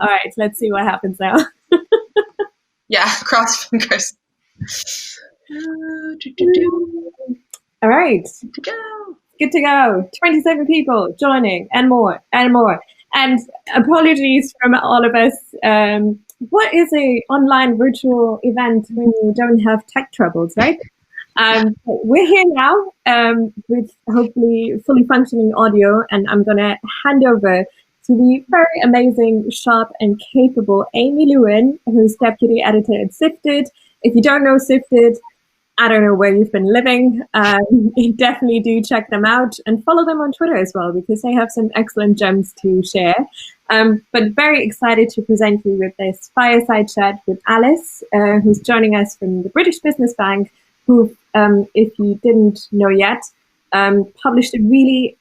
All right, let's see what happens now. Yeah, cross fingers. All right. Good to go. 27 people joining and more and more. And apologies from all of us. What is a online virtual event when you don't have tech troubles, right? We're here now with hopefully fully functioning audio, and I'm going to hand over to the very amazing, sharp, and capable Amy Lewin, who's deputy editor at Sifted. If you don't know Sifted, I don't know where you've been living. Definitely do check them out and follow them on Twitter as well, because they have some excellent gems to share. But very excited to present you with this fireside chat with Alice, who's joining us from the British Business Bank, who, if you didn't know yet, published a really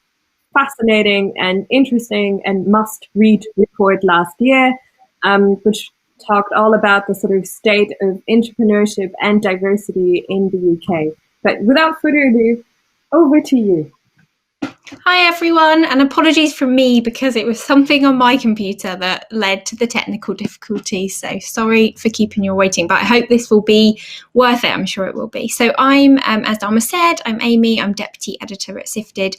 fascinating and interesting and must-read report last year, which talked all about the sort of state of entrepreneurship and diversity in the UK. But without further ado, over to you. Hi everyone, and apologies from me because it was something on my computer that led to the technical difficulties, so sorry for keeping you waiting, but I hope this will be worth it. I'm sure it will be. So I'm, as Dharma said, I'm Amy, I'm deputy editor at Sifted,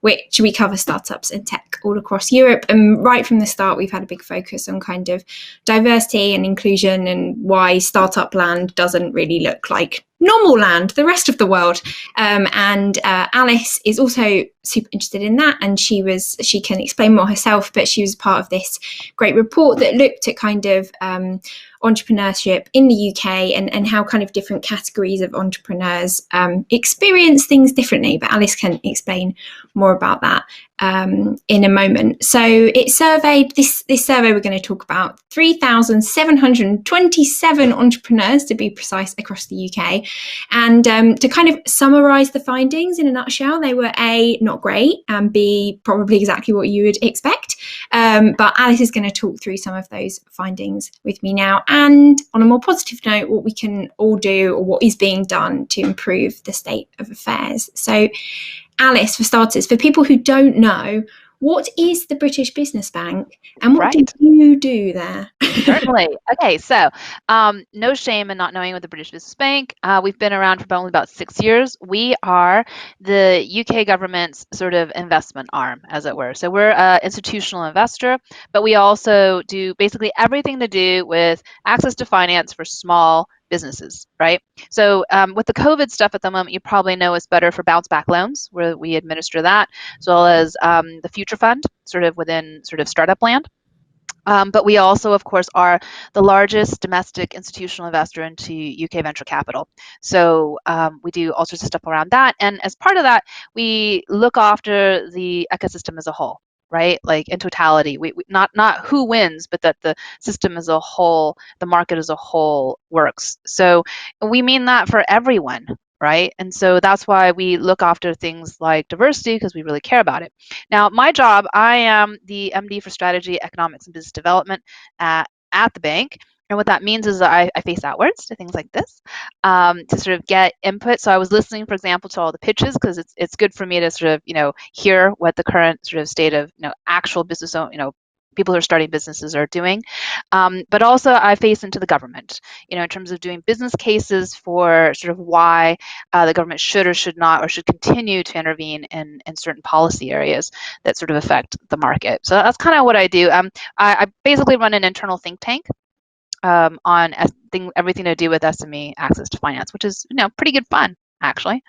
which we cover startups and tech all across Europe, and right from the start we've had a big focus on kind of diversity and inclusion and why startup land doesn't really look like normal land, the rest of the world. And Alice is also super interested in that, and she can explain more herself, but she was part of this great report that looked at kind of entrepreneurship in the UK and how kind of different categories of entrepreneurs experience things differently. But Alice can explain more about that in a moment. So it surveyed, this survey we're going to talk about, 3,727 entrepreneurs to be precise across the UK. And to kind of summarise the findings in a nutshell, they were A, not great, and B, probably exactly what you would expect. But Alice is going to talk through some of those findings with me now. And on a more positive note, what we can all do or what is being done to improve the state of affairs. So Alice, for starters, for people who don't know, what is the British Business Bank and what do you do there? Certainly. Okay, so no shame in not knowing what the British Business Bank. We've been around for only about 6 years. We are the UK government's sort of investment arm, as it were. So we're an institutional investor, but we also do basically everything to do with access to finance for small businesses, right? So with the COVID stuff at the moment, you probably know it's better for bounce back loans, where we administer that, as well as the Future Fund, sort of within sort of startup land. But we also, of course, are the largest domestic institutional investor into UK venture capital. So we do all sorts of stuff around that. And as part of that, we look after the ecosystem as a whole, right? Like in totality, we not who wins, but that the system as a whole, the market as a whole works. So we mean that for everyone, right? And so that's why we look after things like diversity, because we really care about it. Now, my job, I am the MD for Strategy, Economics, and Business Development at the bank. And what that means is that I face outwards to things like this to sort of get input. So I was listening, for example, to all the pitches, because it's good for me to sort of, hear what the current sort of state of, actual business, people who are starting businesses are doing. But also I face into the government, in terms of doing business cases for sort of why the government should or should not or should continue to intervene in certain policy areas that sort of affect the market. So that's kind of what I do. I basically run an internal think tank on everything to do with SME access to finance, which is pretty good fun, actually.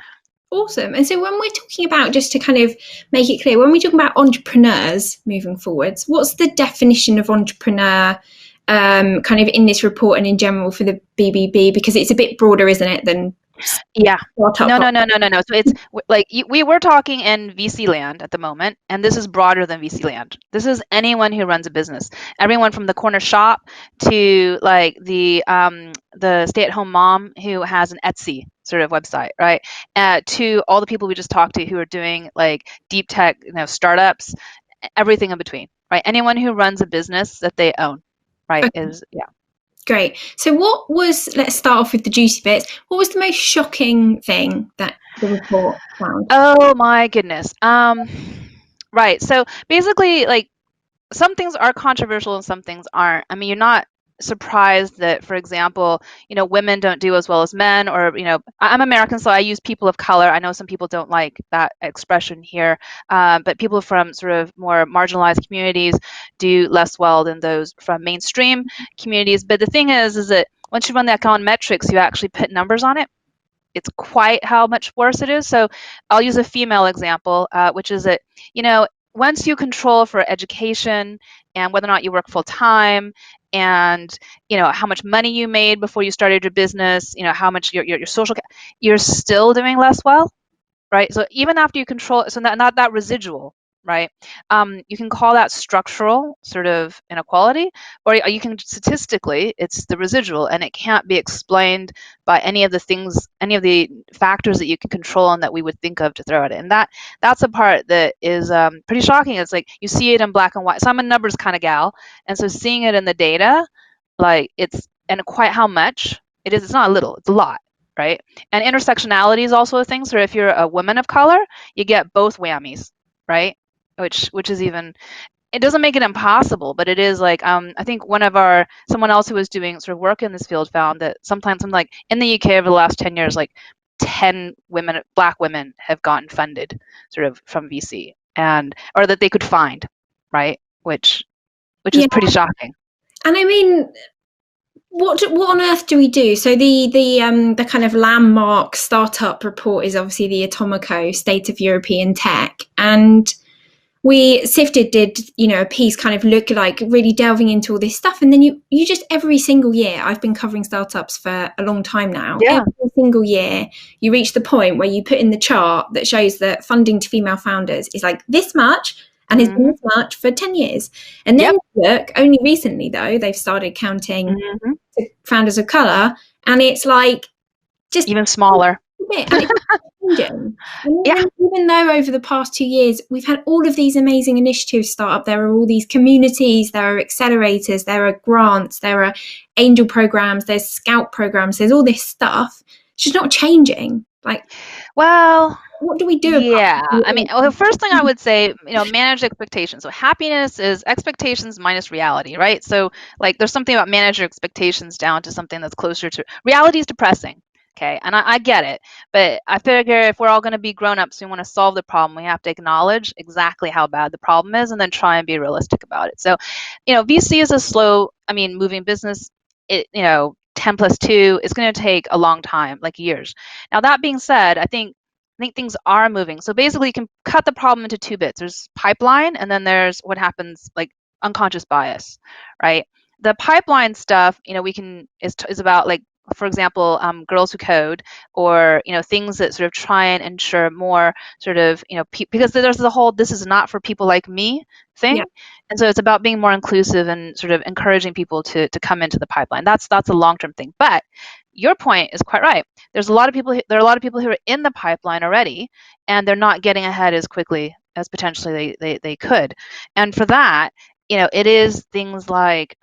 Awesome. And so when we're talking about, just to kind of make it clear, when we talk about entrepreneurs moving forwards, what's the definition of entrepreneur kind of in this report and in general for the BBB? Because it's a bit broader, isn't it, than No. So it's like we were talking in VC land at the moment, and this is broader than VC land. This is anyone who runs a business, everyone from the corner shop to like the stay-at-home mom who has an Etsy sort of website, right? To all the people we just talked to who are doing like deep tech, startups, everything in between, right? Anyone who runs a business that they own, right? Great. So let's start off with the juicy bits. What was the most shocking thing that the report found? Oh my goodness. Right. So basically, like, some things are controversial and some things aren't. I mean, you're not surprised that, for example, women don't do as well as men, or, I'm American, so I use people of color. I know some people don't like that expression here, but people from sort of more marginalized communities do less well than those from mainstream communities. But the thing is that once you run the econometrics, you actually put numbers on it. It's quite how much worse it is. So I'll use a female example, which is that, once you control for education and whether or not you work full time, and how much money you made before you started your business, how much your social, you're still doing less well, right? So even after you control, so not that residual, right? You can call that structural sort of inequality, or you can statistically, it's the residual, and it can't be explained by any of the things, any of the factors that you can control and that we would think of to throw at it. And that's a part that is pretty shocking. It's like you see it in black and white. So I'm a numbers kind of gal, and so seeing it in the data, like and quite how much it is, it's not a little, it's a lot. Right? And intersectionality is also a thing. So if you're a woman of color, you get both whammies, right? Which is even, it doesn't make it impossible, but it is like, I think someone else who was doing sort of work in this field found that sometimes, like in the UK over the last 10 years, like 10 black women have gotten funded sort of from VC, or that they could find, right? Which is pretty shocking. And I mean, what on earth do we do? So the kind of landmark startup report is obviously the Atomico State of European Tech, and Sifted did a piece kind of look like really delving into all this stuff, and then you just every single year, I've been covering startups for a long time now, every single year you reach the point where you put in the chart that shows that funding to female founders is like this much, and it's been this much for 10 years. And then look, only recently though, they've started counting founders of color, and it's like just even smaller. And it's changing. And even though over the past 2 years we've had all of these amazing initiatives start up, there are all these communities, there are accelerators, there are grants, there are angel programs, there's scout programs, there's all this stuff. It's just not changing. Like, well, what do we do? I mean, the first thing I would say, manage expectations. So happiness is expectations minus reality, right? So like there's something about manage your expectations down to something that's closer to reality is depressing. Okay, and I get it, but I figure if we're all going to be grown-ups, we want to solve the problem, we have to acknowledge exactly how bad the problem is and then try and be realistic about it. So, VC is a slow, moving business. It, 10 plus 2 is going to take a long time, like years. Now, that being said, I think things are moving. So basically, you can cut the problem into 2 bits. There's pipeline, and then there's what happens, like unconscious bias, right? The pipeline stuff, is about like, for example, Girls Who Code, or things that sort of try and ensure more sort of because there's the whole "this is not for people like me" thing, and so it's about being more inclusive and sort of encouraging people to come into the pipeline. That's a long-term thing. But your point is quite right. There are a lot of people who are in the pipeline already, and they're not getting ahead as quickly as potentially they could. And for that, it is things like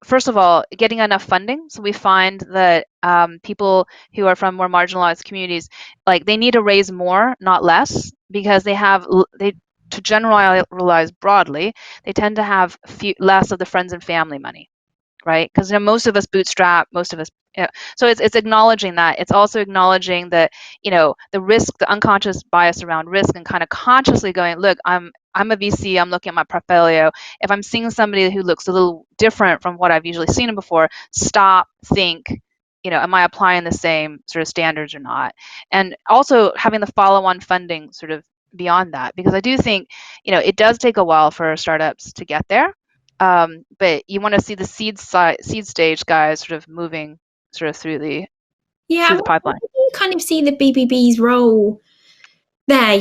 first of all, getting enough funding. So we find that people who are from more marginalized communities, like they need to raise more, not less, because to generalize broadly, they tend to have less of the friends and family money, right? Because most of us bootstrap, most of us. So it's acknowledging that. It's also acknowledging that the risk, the unconscious bias around risk, and kind of consciously going, look, I'm a VC, I'm looking at my portfolio. If I'm seeing somebody who looks a little different from what I've usually seen them before, stop, think, am I applying the same sort of standards or not? And also having the follow-on funding sort of beyond that, because I do think, it does take a while for startups to get there. But you want to see the seed stage guys sort of moving sort of through the pipeline. You kind of see the BBB's role there,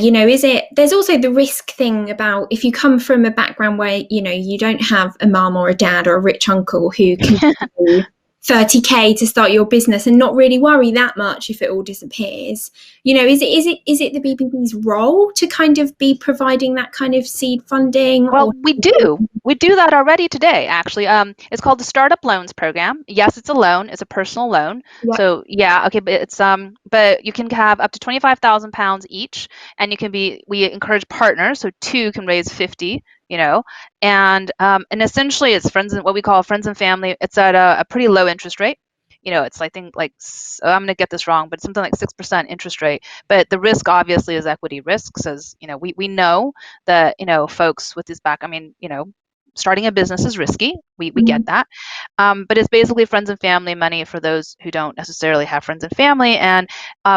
there's also the risk thing about if you come from a background where, you don't have a mum or a dad or a rich uncle who can 30K to start your business and not really worry that much if it all disappears. Is it the BBB's role to kind of be providing that kind of seed funding? Well, we do that already today, actually. It's called the Startup Loans Program. Yes, it's a loan. It's a personal loan. Yep. So yeah, okay, but it's but you can have up to £25,000 each, and we encourage partners, so 2 can raise 50. And essentially it's what we call friends and family. It's at a pretty low interest rate. It's I'm going to get this wrong, but something like 6% interest rate. But the risk obviously is equity risks, as we know that folks with this starting a business is risky. We get that. But it's basically friends and family money for those who don't necessarily have friends and family. And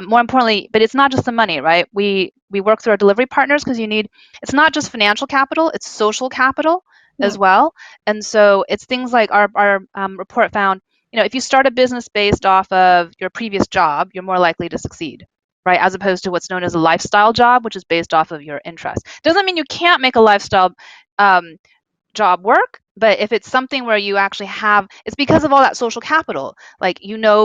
more importantly, but it's not just the money, right? We work through our delivery partners because it's not just financial capital, it's social capital as well. And so it's things like our report found, if you start a business based off of your previous job, you're more likely to succeed, right? As opposed to what's known as a lifestyle job, which is based off of your interest. Doesn't mean you can't make a lifestyle job work, but if it's something where you actually it's because of all that social capital. Like,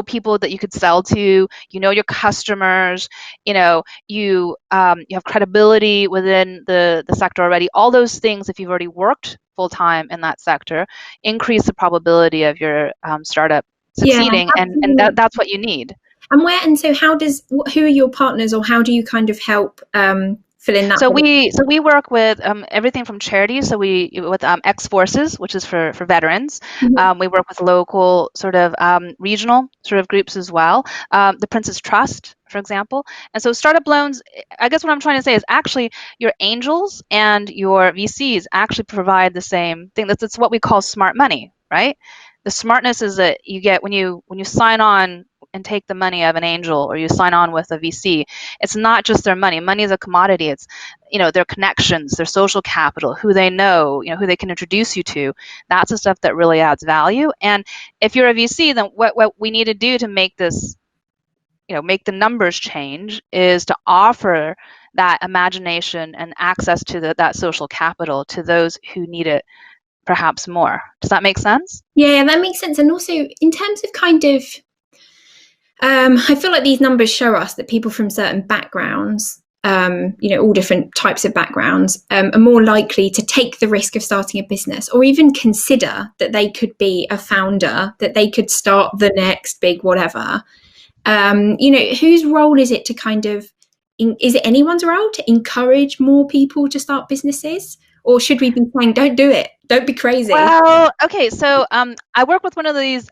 people that you could sell to, your customers, you have credibility within the sector already. All those things, if you've already worked full time in that sector, increase the probability of your startup succeeding, and that's what you need. And so who are your partners, or how do you kind of help fill in that? So we work with everything from charities. So with X-Forces, which is for veterans. Mm-hmm. We work with local sort of regional sort of groups as well. The Princess Trust, for example. And so startup loans, I guess what I'm trying to say is actually your angels and your VCs actually provide the same thing. That's what we call smart money, right? The smartness is that you get when you sign on and take the money of an angel, or you sign on with a VC, it's not just their money. Money is a commodity. It's their connections, their social capital, who they know, who they can introduce you to. That's the stuff that really adds value. And if you're a VC, then what we need to do to make this, make the numbers change, is to offer that imagination and access to that social capital to those who need it perhaps more. Does that make sense? Yeah, that makes sense. And also in terms of kind of I feel like these numbers show us that people from certain backgrounds, all different types of backgrounds, are more likely to take the risk of starting a business, or even consider that they could be a founder, that they could start the next big whatever. Whose role is it to kind of, is it anyone's role to encourage more people to start businesses? Or should we be saying, don't do it, don't be crazy? Well, okay, so I work with one of these,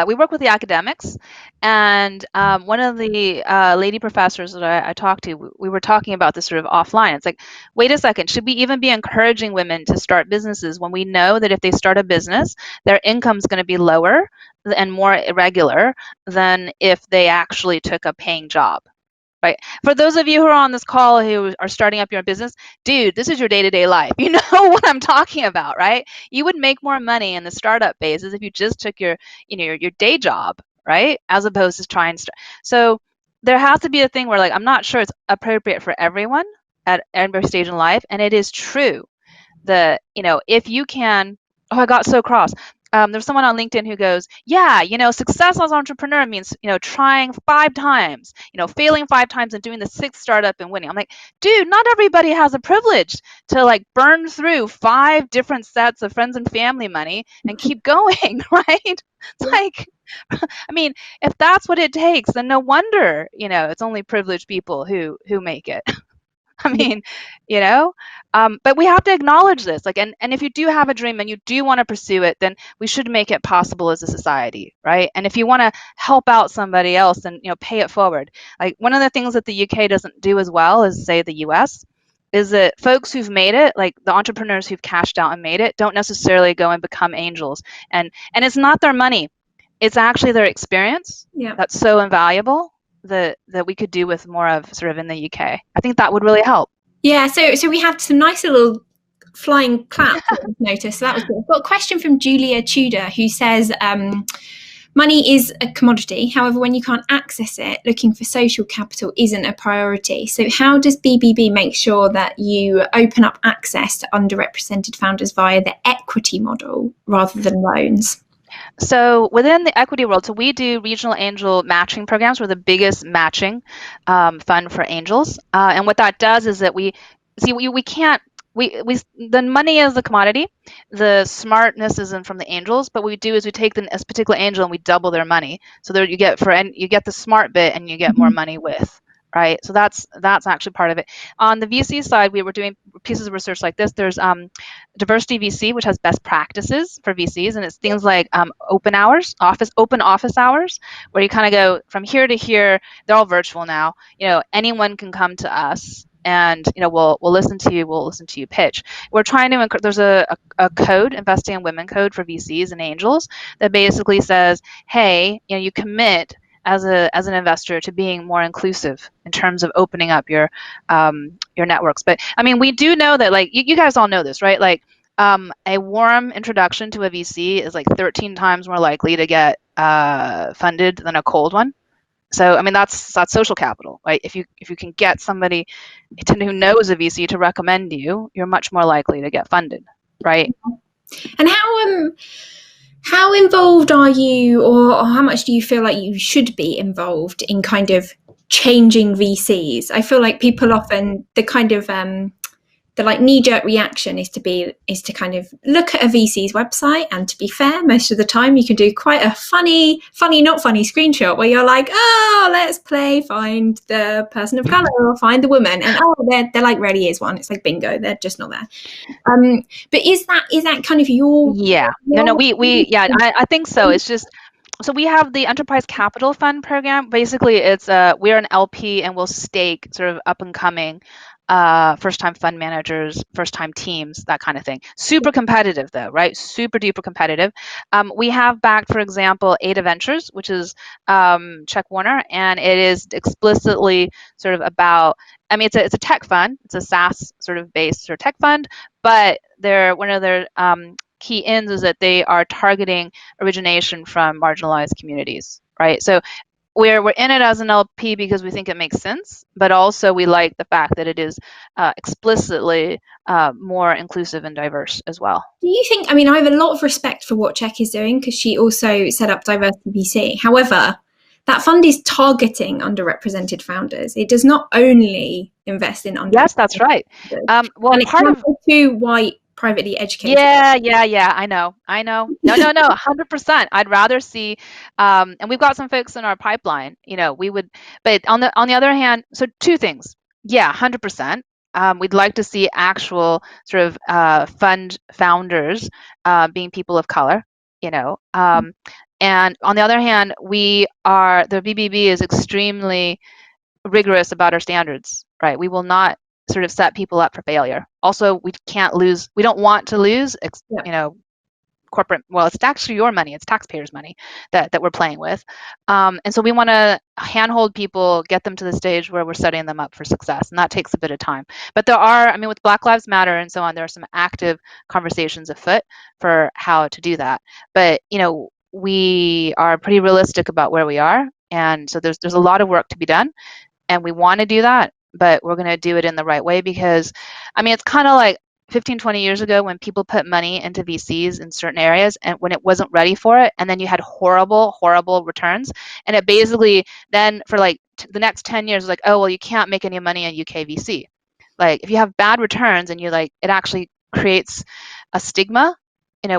we work with the academics, and one of the lady professors that I talked to, we were talking about this sort of offline. It's like, wait a second, should we even be encouraging women to start businesses when we know that if they start a business, their income's going to be lower and more irregular than if they actually took a paying job? Right. For those of you who are on this call who are starting up your business, dude, this is your day-to-day life. You know what I'm talking about, right? You would make more money in the startup phases if you just took your day job, right? As opposed to trying to start. So there has to be a thing where, like, I'm not sure it's appropriate for everyone at every stage in life. And it is true that, if you can, I got so cross. There's someone on LinkedIn who goes, yeah, success as an entrepreneur means, trying 5 times, failing 5 times and doing the 6th startup and winning. I'm like, dude, not everybody has a privilege to burn through 5 different sets of friends and family money and keep going, right? It's like, I mean, if that's what it takes, then no wonder, it's only privileged people who make it. I mean, but we have to acknowledge this. And if you do have a dream and you do want to pursue it, then we should make it possible as a society, right? And if you want to help out somebody else, then pay it forward. Like, one of the things that the UK doesn't do as well as, say, the US, is that folks who've made it, like the entrepreneurs who've cashed out and made it, don't necessarily go and become angels. And it's not their money; it's actually their experience. Yeah, that's so invaluable. That we could do with more of sort of in the UK. I think that would really help. Yeah, so we had some nice little flying clap notice. So that was good. I've got a question from Julia Tudor, who says, money is a commodity. However, when you can't access it, looking for social capital isn't a priority. So how does BBB make sure that you open up access to underrepresented founders via the equity model rather than loans? So within the equity world, so we do regional angel matching programs. We're the biggest matching fund for angels, and what that does is that we can't. The money is the commodity, the smartness isn't from the angels, but what we do is we take this particular angel and we double their money. So there you get the smart bit and you get more money with, right? So that's actually part of it. On the VC side, we were doing pieces of research like this. There's Diversity VC, which has best practices for VCs, and it's things like open office hours, where you kind of go from here to here. They're all virtual now. Anyone can come to us, and we'll listen to you. We'll listen to you pitch. We're trying to there's a code, investing in women code for VCs and angels, that basically says, hey, you commit as an investor to being more inclusive in terms of opening up your networks. But I mean, we do know that, like, you guys all know this, right? Like, a warm introduction to a VC is like 13 times more likely to get funded than a cold one. So I mean, that's social capital, right? If you can get somebody who knows a VC to recommend you, you're much more likely to get funded, right? And how involved are you, or how much do you feel like you should be involved in kind of changing VCs? I feel like people often, the kind of the like knee-jerk reaction is to kind of look at a VC's website, and to be fair, most of the time you can do quite a funny not funny screenshot where you're like, oh, let's play find the person of color or find the woman, and there like really is one. It's like bingo, they're just not there. But is that kind of your I think so. It's just, so we have the Enterprise Capital Fund program. Basically, it's we're an LP and we'll stake sort of up and coming first-time fund managers, first-time teams, that kind of thing. Super competitive, though, right? Super duper competitive. We have backed, for example, Ada Ventures, which is Chuck Warner, and it is explicitly sort of about. I mean, it's a tech fund. It's a SaaS sort of based sort of tech fund, but one of their key ends is that they are targeting origination from marginalized communities, right? So we're in it as an LP because we think it makes sense, but also we like the fact that it is explicitly more inclusive and diverse as well. Do you think, I mean, I have a lot of respect for what Czech is doing because she also set up Diversity VC. However, that fund is targeting underrepresented founders. It does not only invest in underrepresented. Yes, that's right. Well, and part of two white privately educated. Yeah. I know. No, 100%. I'd rather see, and we've got some folks in our pipeline. We would, but on the other hand, so two things. Yeah, 100%. We'd like to see actual sort of fund founders being people of color. And on the other hand, the BBB is extremely rigorous about our standards, right? We will not sort of set people up for failure. Also, we don't want to lose, corporate, well, it's actually your money, it's taxpayers' money that we're playing with. And so we want to handhold people, get them to the stage where we're setting them up for success. And that takes a bit of time. But there are, I mean, with Black Lives Matter and so on, there are some active conversations afoot for how to do that. But, we are pretty realistic about where we are. And so there's a lot of work to be done. And we want to do that, but we're going to do it in the right way because, I mean, it's kind of like 15, 20 years ago when people put money into VCs in certain areas and when it wasn't ready for it, and then you had horrible, horrible returns. And it basically then for like the next 10 years was like, oh, well, you can't make any money in UK VC. Like if you have bad returns and it actually creates a stigma,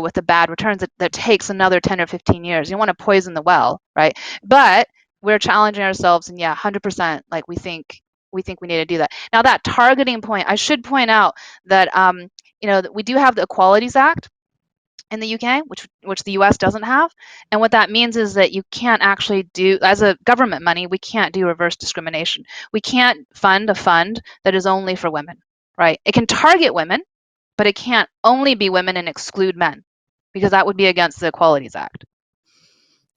with the bad returns that takes another 10 or 15 years. You don't want to poison the well, right? But we're challenging ourselves, and 100%, like we think we need to do that. Now that targeting point, I should point out that that we do have the Equalities Act in the UK, which the US doesn't have. And what that means is that you can't actually do, as a government money, we can't do reverse discrimination. We can't fund a fund that is only for women, right? It can target women, but it can't only be women and exclude men, because that would be against the Equalities Act.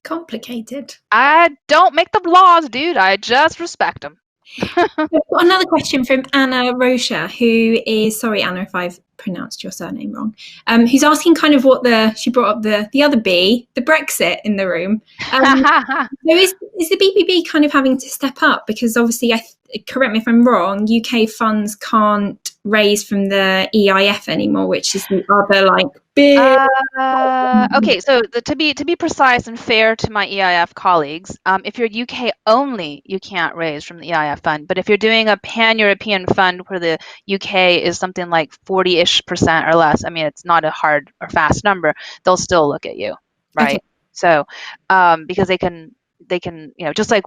Complicated. I don't make the laws, dude. I just respect them. I've got another question from Anna Rocha, who is, sorry Anna if I've pronounced your surname wrong, who's asking kind of she brought up the other B, the Brexit in the room. So is the BBB kind of having to step up? Because obviously correct me if I'm wrong, UK funds can't raise from the EIF anymore, which is the other like big. Okay, so to be precise and fair to my EIF colleagues, if you're UK only, you can't raise from the EIF fund. But if you're doing a pan-European fund where the UK is something like 40-ish% or less, I mean, it's not a hard or fast number, they'll still look at you, right? Okay. So, because they can, just like,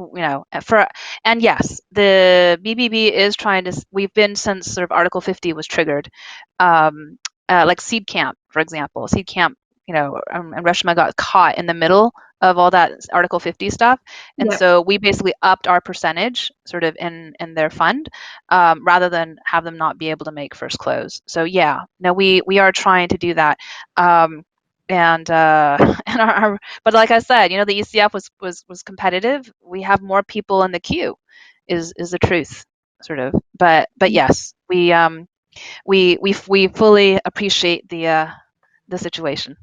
and yes, the BBB is trying to, we've been since sort of Article 50 was triggered, like Seed Camp, for example. Seed Camp, and Reshma got caught in the middle of all that Article 50 stuff. And so we basically upped our percentage sort of in their fund, rather than have them not be able to make first close. So yeah, no, we are trying to do that. And but like I said, the ECF was competitive. We have more people in the queue, is the truth, sort of. But yes, we fully appreciate the situation.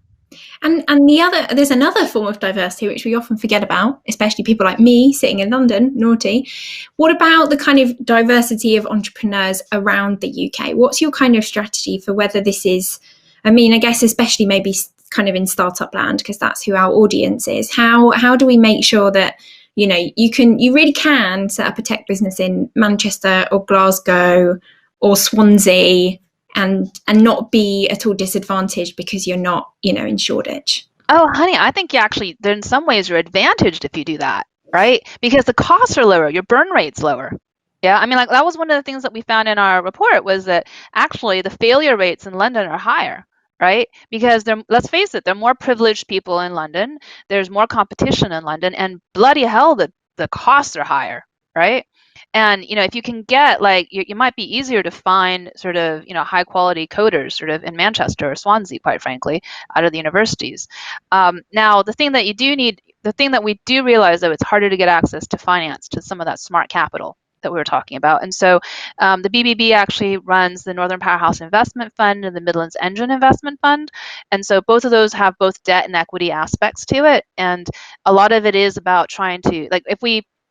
And there's another form of diversity which we often forget about, especially people like me sitting in London, naughty. What about the kind of diversity of entrepreneurs around the UK? What's your kind of strategy for whether this is, I mean, I guess especially maybe kind of in startup land, because that's who our audience is. How do we make sure that you really can set up a tech business in Manchester or Glasgow or Swansea and not be at all disadvantaged because you're not, in Shoreditch? Oh, honey, I think in some ways you're advantaged if you do that, right? Because the costs are lower, your burn rate's lower. Yeah, I mean, like that was one of the things that we found in our report, was that actually the failure rates in London are higher, right? Because let's face it, there are more privileged people in London. There's more competition in London, and bloody hell, the costs are higher, right? And if you can get you might be easier to find sort of high quality coders sort of in Manchester or Swansea, quite frankly, out of the universities. Now the thing that we do realize, though, it's harder to get access to finance, to some of that smart capital that we were talking about. And so the BBB actually runs the Northern Powerhouse Investment Fund and the Midlands Engine Investment Fund. And so both of those have both debt and equity aspects to it. And a lot of it is about trying to,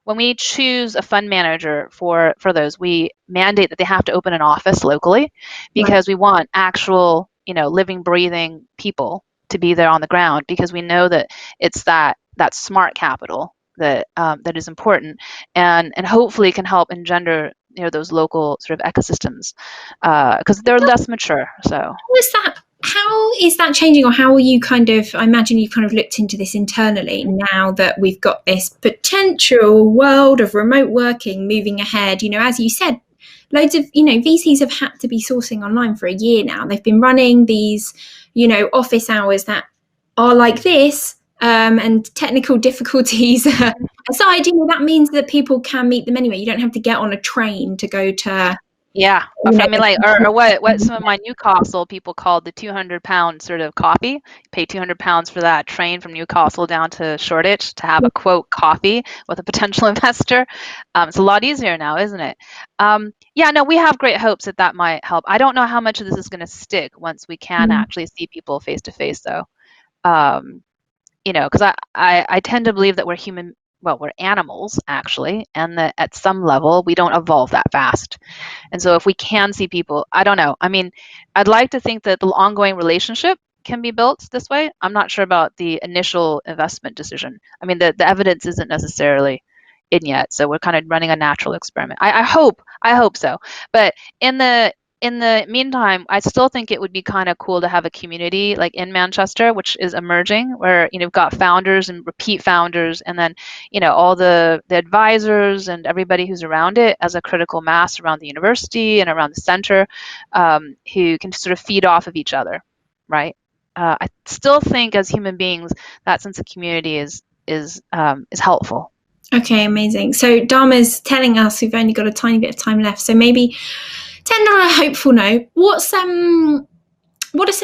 when we choose a fund manager for those, we mandate that they have to open an office locally, because we want actual, living, breathing people to be there on the ground, because we know that it's that smart capital that is important, and hopefully can help engender those local sort of ecosystems, because they're less mature. So how is that changing, or how are you I imagine you've kind of looked into this internally now that we've got this potential world of remote working moving ahead. As you said, loads of VCs have had to be sourcing online for a year now. They've been running these office hours that are like this. And technical difficulties aside, that means that people can meet them anyway. You don't have to get on a train to go to. Yeah, I mean, or what some of my Newcastle people called the 200-pound sort of coffee. You pay £200 for that train from Newcastle down to Shoreditch to have a quote coffee with a potential investor. It's a lot easier now, isn't it? Yeah, no, we have great hopes that might help. I don't know how much of this is going to stick once we can actually see people face to face, though. Because I tend to believe that we're animals, actually, and that at some level we don't evolve that fast. And so if we can see people, I don't know. I mean, I'd like to think that the ongoing relationship can be built this way. I'm not sure about the initial investment decision. I mean, the evidence isn't necessarily in yet, so we're kind of running a natural experiment. I hope so. But in the meantime, I still think it would be kind of cool to have a community like in Manchester, which is emerging, where you've got founders and repeat founders, and then all the advisors and everybody who's around it as a critical mass around the university and around the center, who can sort of feed off of each other, right? I still think as human beings that sense of community is helpful. Okay, amazing. So Dharma's telling us we've only got a tiny bit of time left, so maybe to end on a hopeful note, what are some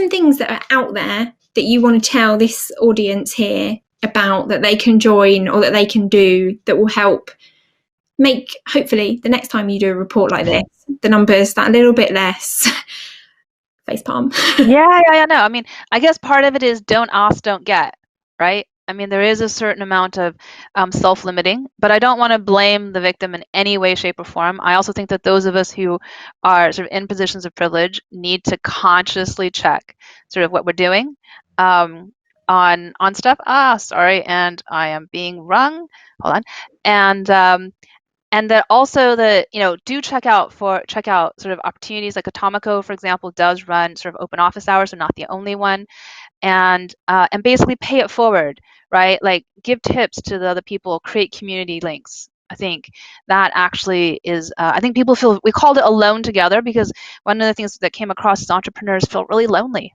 things that are out there that you want to tell this audience here about, that they can join or that they can do, that will help make, hopefully, the next time you do a report like this, the numbers that a little bit less facepalm? Yeah, no. I mean, I guess part of it is don't ask, don't get, right? I mean, there is a certain amount of self-limiting, but I don't want to blame the victim in any way, shape, or form. I also think that those of us who are sort of in positions of privilege need to consciously check sort of what we're doing on stuff. Sorry, and I am being rung. Hold on. And that also do check out sort of opportunities like Atomico, for example, does run sort of open office hours. They're not the only one. And basically pay it forward, right? Like give tips to the other people, create community links. I think that actually is, I think people feel, we called it alone together because one of the things that came across is entrepreneurs felt really lonely,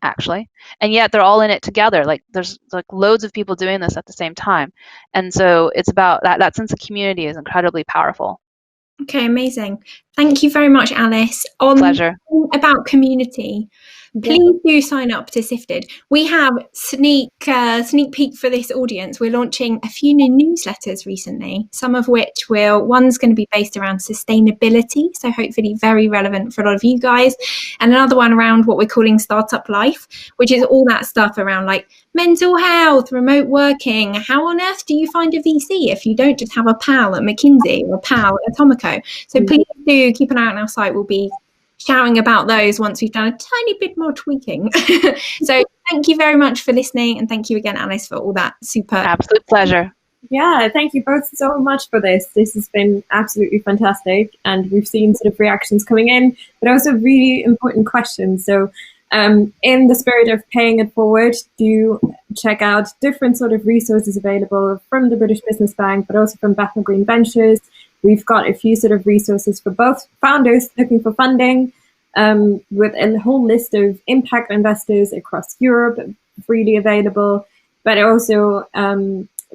actually. And yet they're all in it together. Like there's like loads of people doing this at the same time. And so it's about that sense of community is incredibly powerful. Okay, amazing. Thank you very much, Alice. Pleasure. About community, please do sign up to Sifted. We have sneak peek for this audience. We're launching a few new newsletters recently, some of which one's going to be based around sustainability, so hopefully very relevant for a lot of you guys, and another one around what we're calling Startup Life, which is all that stuff around like mental health, remote working. How on earth do you find a VC if you don't just have a pal at McKinsey or a pal at Atomico? So please do keep an eye on our site. We'll be shouting about those once we've done a tiny bit more tweaking. So thank you very much for listening, and thank you again, Alice, for all that super. Absolute pleasure. Yeah, thank you both so much for this. This has been absolutely fantastic, and we've seen sort of reactions coming in, but also really important questions. So in the spirit of paying it forward, do check out different sort of resources available from the British Business Bank, but also from Bethnal Green Ventures. We've got a few sort of resources for both founders looking for funding, with a whole list of impact investors across Europe freely available, but also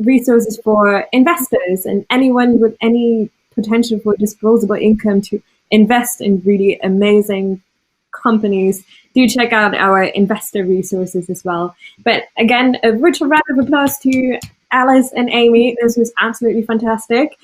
resources for investors and anyone with any potential for disposable income to invest in really amazing companies. Do check out our investor resources as well. But again, a virtual round of applause to Alice and Amy. This was absolutely fantastic.